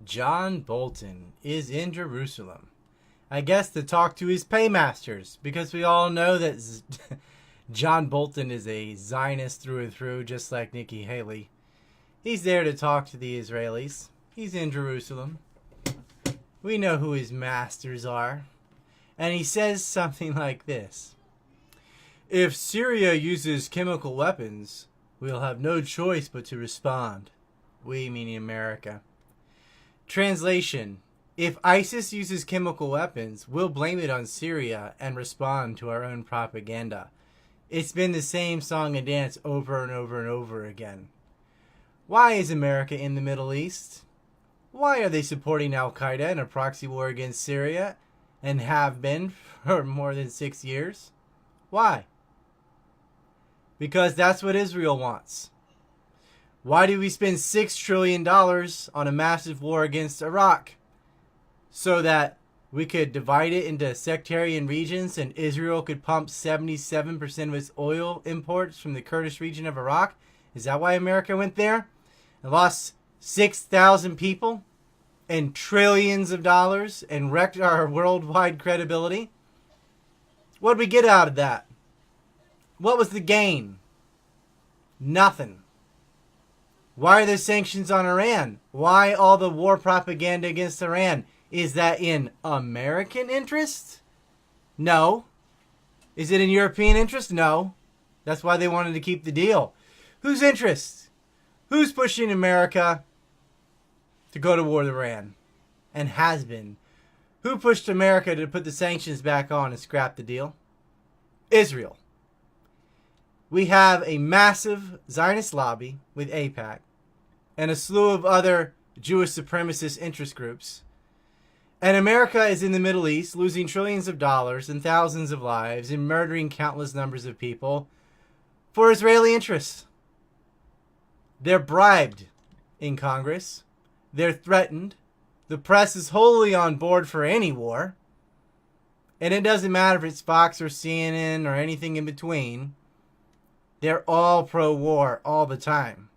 John Bolton is in Jerusalem. I guess to talk to his paymasters, because we all know that John Bolton is a Zionist through and through, just like Nikki Haley. He's there to talk to the Israelis. He's in Jerusalem. We know who his masters are. And he says something like this. If Syria uses chemical weapons, we'll have no choice but to respond. We, meaning America. Translation. If ISIS uses chemical weapons, we'll blame it on Syria and respond to our own propaganda. It's been the same song and dance over and over and over again. Why is America in the Middle East? Why are they supporting Al-Qaeda in a proxy war against Syria and have been for more than 6 years? Why? Because that's what Israel wants. Why do we spend $6 trillion on a massive war against Iraq? So that we could divide it into sectarian regions and Israel could pump 77% of its oil imports from the Kurdish region of Iraq? Is that why America went there? And lost 6,000 people and trillions of dollars and wrecked our worldwide credibility? What did we get out of that? What was the gain? Nothing. Why are there sanctions on Iran? Why all the war propaganda against Iran? Is that in American interest? No. Is it in European interest? No. That's why they wanted to keep the deal. Whose interest? Who's pushing America to go to war with Iran? And has been. Who pushed America to put the sanctions back on and scrap the deal? Israel. We have a massive Zionist lobby with AIPAC and a slew of other Jewish supremacist interest groups. And America is in the Middle East, losing trillions of dollars and thousands of lives and murdering countless numbers of people for Israeli interests. They're bribed in Congress. They're threatened. The press is wholly on board for any war. And it doesn't matter if it's Fox or CNN or anything in between. They're all pro-war all the time.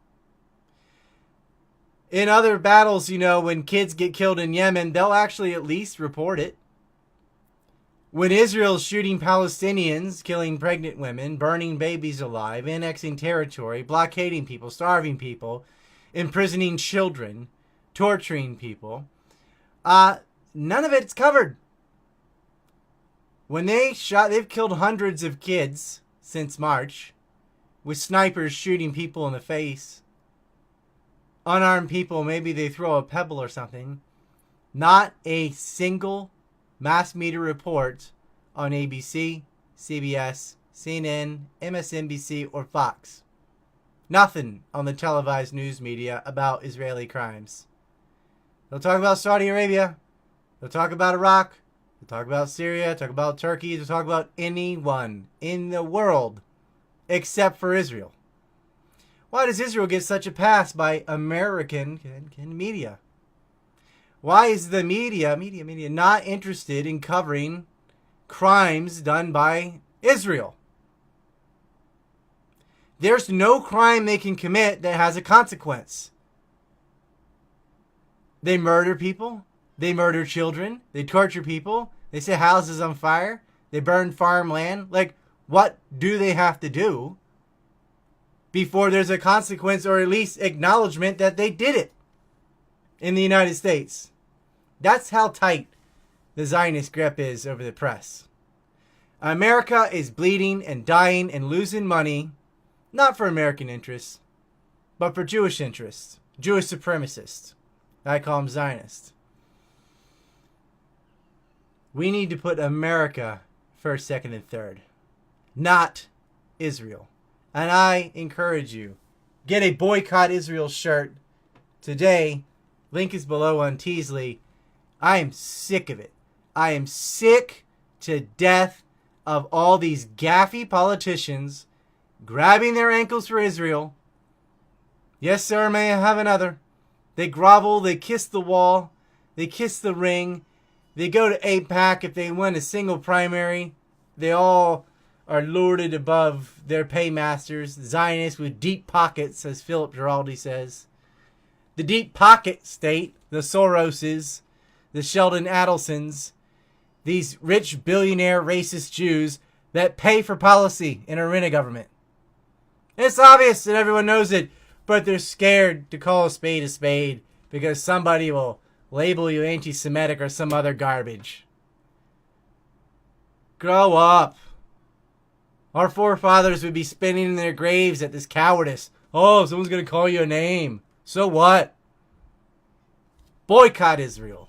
In other battles, when kids get killed in Yemen, they'll actually at least report it. When Israel's shooting Palestinians, killing pregnant women, burning babies alive, annexing territory, blockading people, starving people, imprisoning children, torturing people, none of it's covered. When they've killed hundreds of kids since March, with snipers shooting people in the face. Unarmed people, maybe they throw a pebble or something. Not a single mass media report on ABC, CBS, CNN, MSNBC, or Fox. Nothing on the televised news media about Israeli crimes. They'll talk about Saudi Arabia. They'll talk about Iraq. They'll talk about Syria. Talk about Turkey. They'll talk about anyone in the world except for Israel. Why does Israel get such a pass by American media? Why is the media not interested in covering crimes done by Israel? There's no crime they can commit that has a consequence. They murder people. They murder children. They torture people. They set houses on fire. They burn farmland. What do they have to do before there's a consequence or at least acknowledgement that they did it in the United States? That's how tight the Zionist grip is over the press. America is bleeding and dying and losing money, not for American interests, but for Jewish interests, Jewish supremacists. I call them Zionists. We need to put America first, second, and third, not Israel. And I encourage you, get a Boycott Israel shirt today. Link is below on Teasley. I am sick of it. I am sick to death of all these gaffy politicians grabbing their ankles for Israel. Yes, sir, may I have another? They grovel, they kiss the wall, they kiss the ring, they go to AIPAC if they win a single primary. They all are lorded above their paymasters, Zionists with deep pockets, as Philip Giraldi says. The deep pocket state the Soroses, the Sheldon Adelsons, these rich billionaire racist Jews that pay for policy and are in a government. It's obvious and everyone knows it, but they're scared to call a spade because somebody will label you anti-Semitic or some other garbage. Grow up. Our forefathers would be spinning in their graves at this cowardice. Oh, someone's going to call you a name. So what? Boycott Israel.